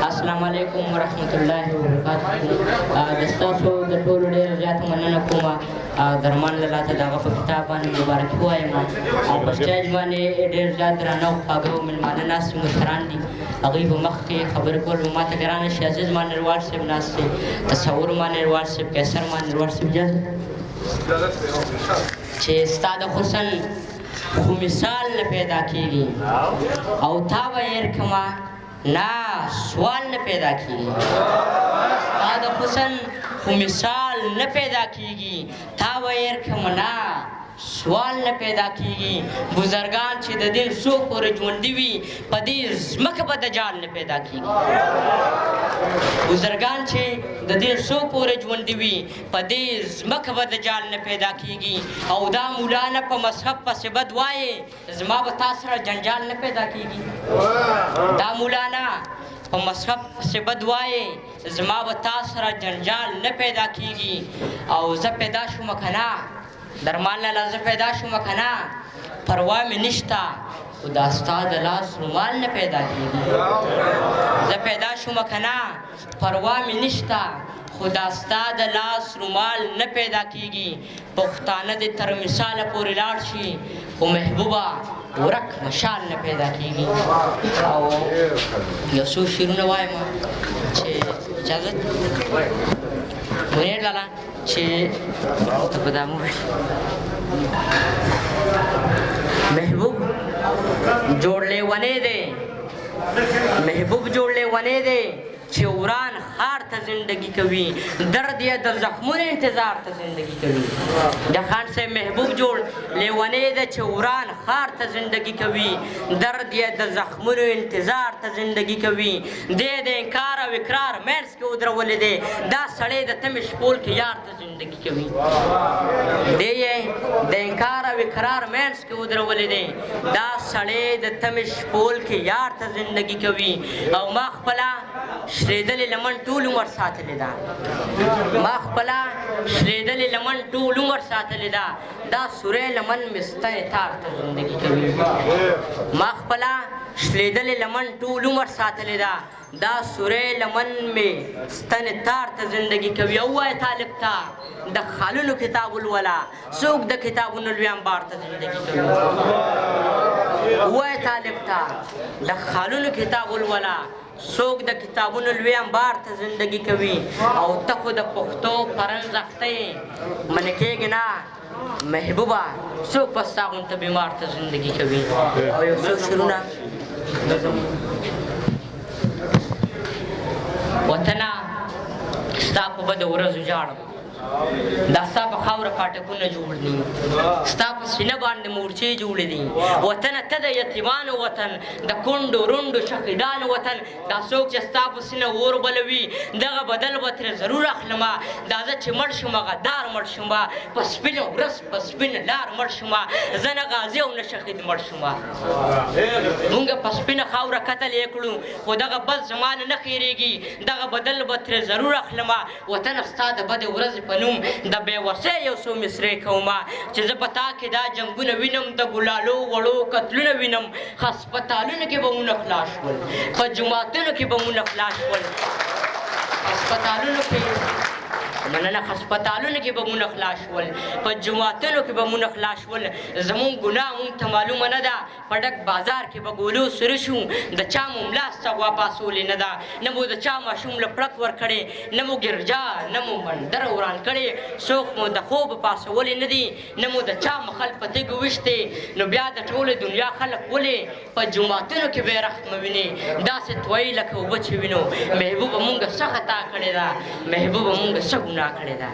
السلام علیکم ورحمۃ اللہ وبرکاتہ. دستاسو د ټولو ډېر زیاته مننه کوم درمان له ته د هغه په کتاب باندې مبارکي وایم او په سټیج باندې ډېر زیات درانه او خواږه مېلمانه ناست دي، مشران دي، هغوی به مخکې خبرې کول به ماته ګرانه شي. عزیز ما نړیوال صاحب ناست دی، تصور ما نړیوال صاحب، قیصر ما نړیوال صاحب، اجازه چې ستا د حسن خو مثال نه پیدا کېږي او تا به هېر کړمه نه سوال نه پیدا کېږي. ستا د حسن خو مثال نه پیدا کېږي، تا به هېر کړمه نه سوال نه پیدا کېږي. بزرګان چې د دین څو پورې ژوندي وي په دې ځمکه به دجال نه پیدا کېږي. بزرګان چې د دین څو پورې ژوندي وي په دې ځمکه به دجال نه پیدا کېږي. او دا مولانا په مذهب پسې بد وایې زما به تا سره جنجال نه پیدا کېږي. دا مولانا په مذهب پسې بد وایې زما به تا سره جنجال نه پیدا کېږي. او زه پیدا شومه که نه درمان لاله، زه پیدا شومه که نه پروا مې نشته، خو دا ستا د لاس رومال نه پیدا کېږي. زه پیدا شومه که نه پروا مې نشته، خو دا ستا د لاس رومال نه پیدا کېږي. پښتانه دې تر مثاله پورې لاړ شي خو محبوبه ورک مشال نه پیدا کېږي. او یو څو شعرونه وایم چې اجازه منیر لاله چې ته په دا محبوب جوړ لیونی دی، محبوب جوړ لیونی دی چې وران خار ته زندگی کوي، درد یې د زخمونو انتظار ته زندگی کوي. د خان صاحب محبوب جوړ لیونی دی چې وران خار ته زندگی کوي، درد یې د زخمونو انتظار ته زندگی کوي. دی د انکار او اقرار منځ کې ودرولې دی، دا سړی د تمې شپول کې یار ته زندگی کوي. دی یې د انکار او اقرار منځ کې ودرولې دی، دا سړی د تمې شپول کې یار ته زندگی کوي. او ما خپله شریدلې لمن ټول عمر ساتلې ده، ما خپله شریدلې لمن ټول عمر ساتلې ده، دا سوری لمن مې ستنې تار ته زندگی کوي. ما خپله شریدلې لمن ټول عمر ساتلې ده، دا سوری لمن مې ستنې تار ته زندگی کوي. او وایه طالب ته د خالونو کتاب الولا څوک د کتابونو لوی انبار ته زندگی کوي. وایه طالب ته د خالونو کتاب الولا څوک د کتابونو لوی انبار ته زندگی کوي. او ته خو د پښتو پرنځ اخته یې منې کېږي نه محبوبه، څوک په ستا غونته بیمار ته زندگی کوي. او یو څو شعرونه وطنه ستا په بدو ورځو ژاړم، دا ستا په خاوره پاټکونه جوړ دي، ستا په سینه باندې مورچې جوړې دي. وطنه ته د یتیمانو وطن، د کونډو رونډو شهیدانو وطن، دا څوک چې ستا په سینه اور بلوي دغه بدل به ترې ضرور اخلمه. دا زه چې مړ شومه غدار مړ شومه، په سپینه ورځ په سپینه لار مړ شومه، زه نه غازي او نه شهید مړ شومه. مونږ په سپینه خاوره قتل یې کړو خو دغه بد زما نه هېرېږي، دغه بدل به ترې ضرور اخلمه. وطنه ستا د بدې ورځې په نوم د بېوسۍ یو څو مصرې کومه، چې زه په تا کې دا جنګونه وینم، د ګلالو وړو قتلونه وینم. هسپتالونو کې به مونه خلاص شول، په جوماتونو کې به مونه خلاص شول، هسپتالونو کې مننه هسپتالونو کې به مونه خلاص شول، په جوماتونو کې به مونه خلاص شول. زمونږ ګناه مونږ ته معلومه نه ده، په ډک بازار کې به ګولو سره شو، د چا مو ملا سوا پاسولې نه ده، نه مو د چا ماشوم له پړک ورکړې، نه مو ګرجا نه مو مندر وران کړې، څوک مو د خوب پاسولې نه دي، نه مو د چا مخل په تیږو ویشتې. نو بیا د ټولې دنیا خلک ولې په جوماتونو کې بې رحمه وینې، داسې تویې لکه اوبه چې وینو. محبوبه مونږ څه خطا کړې ده، محبوبه مونږ څه ګناه کړې ده.